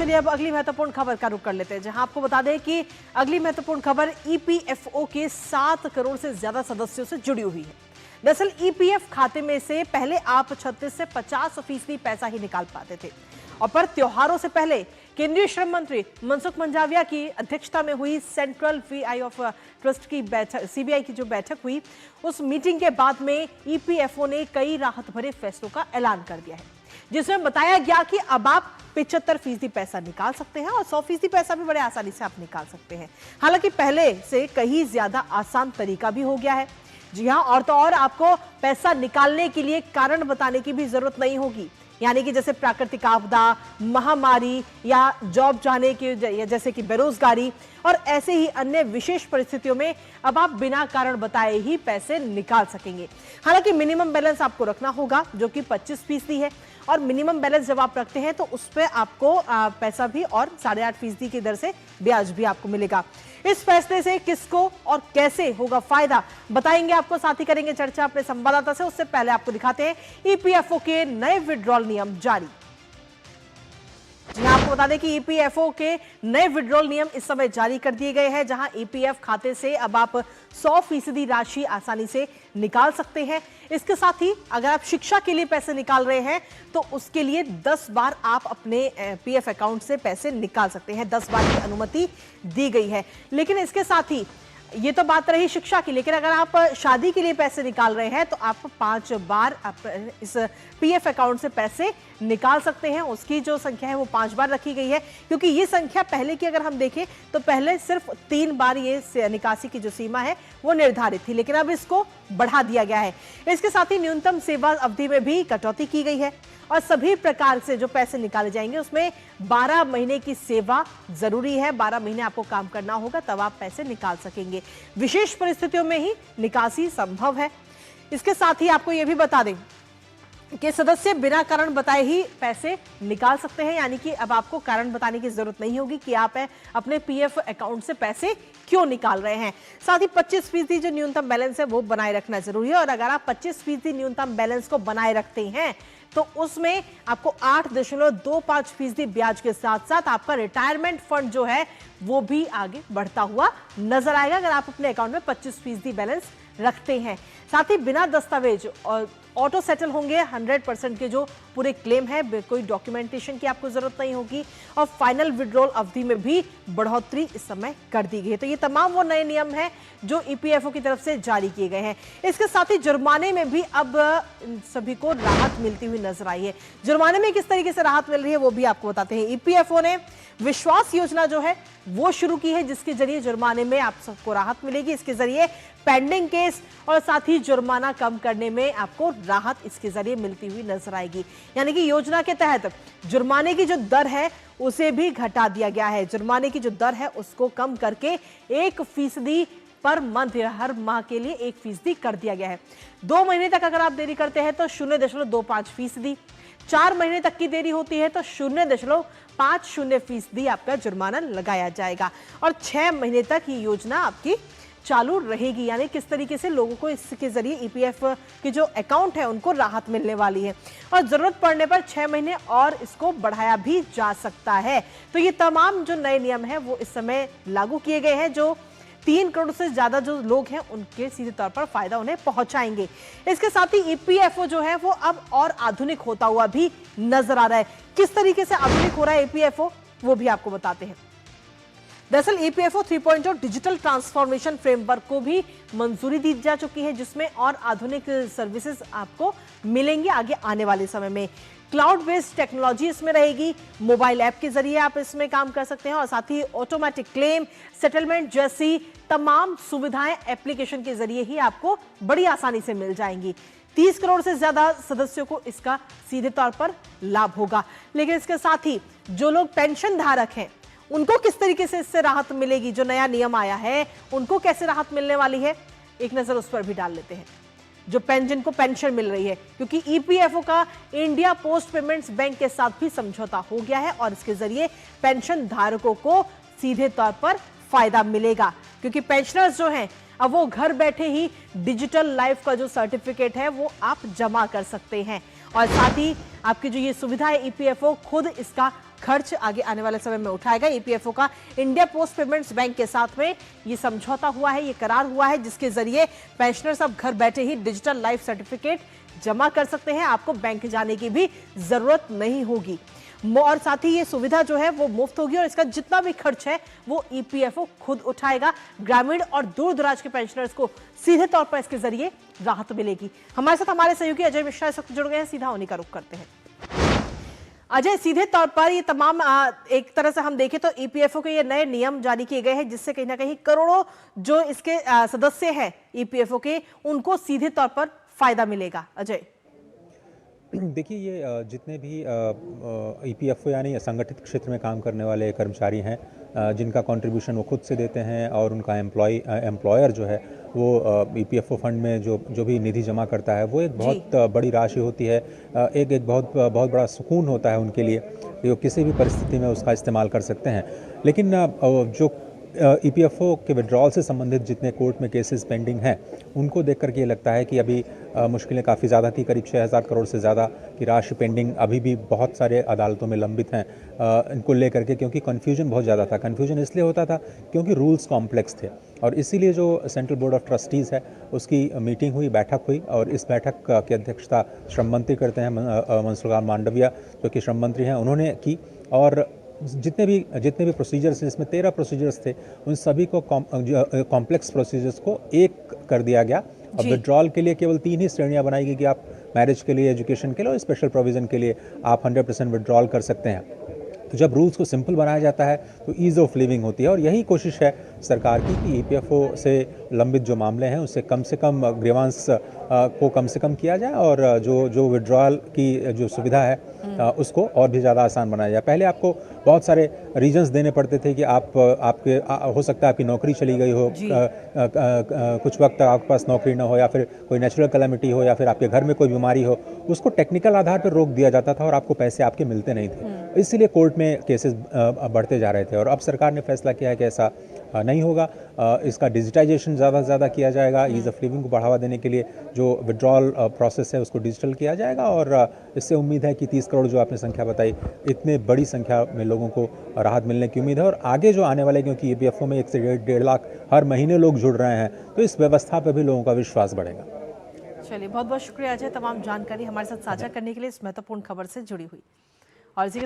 चलिए अब अगली महत्वपूर्ण खबर का रुख कर लेते हैं, जहां आपको बता दें कि अगली महत्वपूर्ण खबर ईपीएफओ के 7 करोड़ से ज्यादा सदस्यों से जुड़ी हुई है। दरअसल ईपीएफ खाते में से पहले आप 36 से 50% पैसा ही निकाल पाते थे, और पर त्योहारों से पहले केंद्रीय श्रम मंत्री मनसुख मंडाविया की अध्यक्षता में हुई सेंट्रल वीआई ऑफ ट्रस्ट की बैठक, सीबीआई की जो बैठक हुई, उस मीटिंग के बाद में ईपीएफओ ने कई राहत भरे फैसलों का ऐलान कर दिया है, जिसमें बताया गया कि अब आप 75% पैसा निकाल सकते हैं और 100% पैसा भी बड़े आसानी से आप निकाल सकते हैं। हालांकि पहले से कहीं ज्यादा आसान तरीका भी हो गया है। जी हाँ, और तो और आपको पैसा निकालने के लिए कारण बताने की भी जरूरत नहीं होगी, यानी कि जैसे प्राकृतिक आपदा, महामारी या जॉब जाने की जैसे कि बेरोजगारी और ऐसे ही अन्य विशेष परिस्थितियों में अब आप बिना कारण बताए ही पैसे निकाल सकेंगे। हालांकि मिनिमम बैलेंस आपको रखना होगा जो कि 25% है, और मिनिमम बैलेंस जब आप रखते हैं तो उस पर आपको पैसा भी और 8.5% की दर से ब्याज भी आपको मिलेगा। इस फैसले से किसको और कैसे होगा फायदा बताएंगे आपको, साथ ही करेंगे चर्चा अपने संवाददाता से। उससे पहले आपको दिखाते हैं ईपीएफओ के नए विड्रॉल नियम जारी। जी हाँ, आपको बता दें कि ईपीएफओ के नए विड्रॉल नियम इस समय जारी कर दिए गए हैं, जहां ईपीएफ खाते से अब आप 100% राशि आसानी से निकाल सकते हैं। इसके साथ ही अगर आप शिक्षा के लिए पैसे निकाल रहे हैं तो उसके लिए 10 बार आप अपने पीएफ अकाउंट से पैसे निकाल सकते हैं, 10 बार की अनुमति दी गई है। लेकिन इसके साथ ही ये तो बात रही शिक्षा की, लेकिन अगर आप शादी के लिए पैसे निकाल रहे हैं तो आप 5 बार इस पीएफ अकाउंट से पैसे निकाल सकते हैं। उसकी जो संख्या है वो 5 बार रखी गई है, क्योंकि ये संख्या पहले की अगर हम देखें तो पहले सिर्फ 3 बार ये निकासी की जो सीमा है वो निर्धारित थी, लेकिन अब इसको बढ़ा दिया गया है। इसके साथ ही न्यूनतम सेवा अवधि में भी कटौती की गई है, और सभी प्रकार से जो पैसे निकाले जाएंगे उसमें 12 महीने की सेवा जरूरी है। 12 महीने आपको काम करना होगा, तब आप पैसे निकाल सकेंगे। विशेष परिस्थितियों में ही निकासी संभव है। इसके साथ ही आपको यह भी बता दें कि सदस्य बिना कारण बताए ही पैसे निकाल सकते हैं, यानी कि अब आपको कारण बताने की जरूरत नहीं होगी कि आप अपने पीएफ अकाउंट से पैसे क्यों निकाल रहे हैं। साथ ही 25% जो न्यूनतम बैलेंस है वो बनाए रखना जरूरी है, और अगर आप 25% न्यूनतम बैलेंस को बनाए रखते हैं तो उसमें आपको 8.25% ब्याज के साथ साथ आपका रिटायरमेंट फंड जो है वो भी आगे बढ़ता हुआ नजर आएगा, अगर आप अपने अकाउंट में 25% बैलेंस रखते हैं। साथ ही बिना दस्तावेज और ऑटो सेटल होंगे 100% के जो पूरे क्लेम है, कोई डॉक्यूमेंटेशन की आपको जरूरत नहीं होगी, और फाइनल विड्रॉल अवधि में भी बढ़ोतरी इस समय कर दी गई है। तो ये तमाम वो नए नियम हैं जो ईपीएफओ की तरफ से जारी किए गए हैं। इसके साथ ही जुर्माने में भी अब सभी को राहत मिलती हुई नजर आई है। जुर्माने में किस तरीके से राहत मिल रही है वो भी आपको बताते हैं। ईपीएफओ ने विश्वास योजना जो है वो शुरू की है, जिसके जरिए जुर्माने में आप सबको राहत मिलेगी। इसके जरिए पेंडिंग केस और साथ ही जुर्माना कम करने में आपको राहत इसके जरिए मिलती हुई नजर आएगी। यानी कि योजना के तहत जुर्माने की जो दर है उसे भी घटा दिया गया है। जुर्माने की जो दर है उसको कम करके 1% पर मंथ, हर माह के लिए 1% कर दिया गया है। 2 महीने तक अगर आप देरी करते हैं तो 0.25%, 4 महीने तक की देरी होती है तो 0.50% आपका जुर्माना लगाया जाएगा, और 6 महीने तक ये योजना आपकी चालू रहेगी। यानी किस तरीके से लोगों को इसके जरिए ईपीएफ के जो अकाउंट है उनको राहत मिलने वाली है, और जरूरत पड़ने पर 6 महीने और इसको बढ़ाया भी जा सकता है। तो ये तमाम जो नए नियम हैं वो इस समय लागू किए गए हैं, जो 3 करोड़ से ज्यादा जो लोग हैं उनके सीधे तौर पर फायदा उन्हें पहुंचाएंगे। इसके साथ ही ईपीएफओ जो है वो अब और आधुनिक होता हुआ भी नजर आ रहा है। किस तरीके से आधुनिक हो रहा है ईपीएफओ वो भी आपको बताते हैं। दरअसल ईपीएफओ 3.0 डिजिटल ट्रांसफॉर्मेशन फ्रेमवर्क को भी मंजूरी दी जा चुकी है, जिसमें और आधुनिक सर्विसेज आपको मिलेंगी आगे आने वाले समय में। क्लाउड बेस्ड टेक्नोलॉजी इसमें रहेगी, मोबाइल ऐप के जरिए आप इसमें काम कर सकते हैं, और साथ ही ऑटोमेटिक क्लेम सेटलमेंट जैसी तमाम सुविधाएं एप्लीकेशन के जरिए ही आपको बड़ी आसानी से मिल जाएंगी। 30 करोड़ से ज्यादा सदस्यों को इसका सीधे तौर पर लाभ होगा। लेकिन इसके साथ ही जो लोग पेंशन धारक हैं उनको किस तरीके से इससे राहत मिलेगी, जो नया नियम आया है उनको कैसे राहत मिलने वाली है, एक नजर उस पर भी डाल लेते हैं। जो जिनको पेंशन मिल रही है, क्योंकि ईपीएफओ का इंडिया पोस्ट पेमेंट्स बैंक के साथ भी समझौता हो गया है, और इसके जरिए पेंशन धारकों को सीधे तौर पर फायदा मिलेगा, क्योंकि पेंशनर्स जो हैं अब वो घर बैठे ही डिजिटल लाइफ का जो सर्टिफिकेट है वो आप जमा कर सकते हैं। और साथ ही आपकी जो ये सुविधा है ईपीएफओ खुद इसका खर्च आगे आने वाले समय में उठाएगा। ईपीएफओ का इंडिया पोस्ट पेमेंट्स बैंक के साथ में ये समझौता हुआ है, ये करार हुआ है, जिसके जरिए पेंशनर्स अब घर बैठे ही डिजिटल लाइफ सर्टिफिकेट जमा कर सकते हैं। आपको बैंक जाने की भी जरूरत नहीं होगी और साथ ही ये सुविधा जो है वो मुफ्त होगी और इसका जितना भी खर्च है वो ईपीएफओ खुद उठाएगा। ग्रामीण और दूर दराज के पेंशनर्स को सीधे तौर पर इसके जरिए राहत मिलेगी। हमारे साथ हमारे सहयोगी अजय मिश्रा इस वक्त जुड़ गए हैं, सीधा उन्हीं का रुख करते हैं। अजय, सीधे तौर पर ये तमाम एक तरह से हम देखें तो ईपीएफओ के ये नए नियम जारी किए गए हैं, जिससे कहीं ना कहीं करोड़ों जो इसके सदस्य हैं ईपीएफओ के, उनको सीधे तौर पर फायदा मिलेगा। अजय, देखिए, ये जितने भी ईपीएफओ यानी संगठित क्षेत्र में काम करने वाले कर्मचारी हैं, जिनका कंट्रीब्यूशन वो खुद से देते हैं और उनका एम्प्लॉयर जो है वो ईपीएफओ फंड में जो भी निधि जमा करता है, वो एक बहुत बड़ी राशि होती है। एक बहुत बड़ा सुकून होता है उनके लिए, वो किसी भी परिस्थिति में उसका इस्तेमाल कर सकते हैं। लेकिन जो ईपीएफओ के विड्रॉल से संबंधित जितने कोर्ट में केसेस पेंडिंग हैं, उनको देख करके ये लगता है कि अभी मुश्किलें काफ़ी ज़्यादा थी। करीब 6000 करोड़ से ज़्यादा की राशि पेंडिंग अभी भी बहुत सारे अदालतों में लंबित हैं इनको लेकर के, क्योंकि कन्फ्यूजन बहुत ज़्यादा था। कन्फ्यूजन इसलिए होता था क्योंकि रूल्स कॉम्प्लेक्स थे और इसीलिए जो सेंट्रल बोर्ड ऑफ ट्रस्टीज़ है उसकी मीटिंग हुई, बैठक हुई और इस बैठक की अध्यक्षता श्रम मंत्री करते हैं, मनसुख लाल मांडविया जो कि श्रम मंत्री हैं, उन्होंने की। और जितने भी प्रोसीजर्स हैं, इसमें 13 प्रोसीजर्स थे, उन सभी को कॉम्प्लेक्स प्रोसीजर्स को एक कर दिया गया। अब विड्रॉल के लिए केवल 3 ही श्रेणियां बनाई गई कि आप मैरिज के लिए, एजुकेशन के लिए और स्पेशल प्रोविज़न के लिए आप 100% विड्रॉल कर सकते हैं। तो जब रूल्स को सिंपल बनाया जाता है तो ईज़ ऑफ लिविंग होती है और यही कोशिश है सरकार की कि ईपीएफओ से लंबित जो मामले हैं उससे कम से कम ग्रीवांस को कम से कम किया जाए और जो विड्रॉल की जो सुविधा है उसको और भी ज़्यादा आसान बनाया जाए। पहले आपको बहुत सारे रीजंस देने पड़ते थे कि आपके हो सकता है आपकी नौकरी चली गई हो, कुछ वक्त तक आपके पास नौकरी ना हो, या फिर कोई नेचुरल कैलामिटी हो, या फिर आपके घर में कोई बीमारी हो, उसको टेक्निकल आधार पर रोक दिया जाता था और आपको पैसे आपके मिलते नहीं थे। इसीलिए कोर्ट में केसेस बढ़ते जा रहे थे और अब सरकार ने फैसला किया है कि ऐसा नहीं होगा। इसका डिजिटाइजेशन ज़्यादा से ज़्यादा किया जाएगा। ईज़ ऑफ लिविंग को बढ़ावा देने के लिए जो विड्रॉल प्रोसेस है उसको डिजिटल किया जाएगा और इससे उम्मीद है कि 30 करोड़ जो आपने संख्या बताई, इतने बड़ी संख्या में लोगों को राहत मिलने की उम्मीद है। और आगे जो आने वाले, क्योंकि ईपीएफओ में 1 से 1.5 लाख हर महीने लोग जुड़ रहे हैं, तो इस व्यवस्था पर भी लोगों का विश्वास बढ़ेगा। चलिए, बहुत बहुत शुक्रिया अजय, तमाम जानकारी हमारे साथ साझा करने के लिए, इस महत्वपूर्ण खबर से जुड़ी हुई। और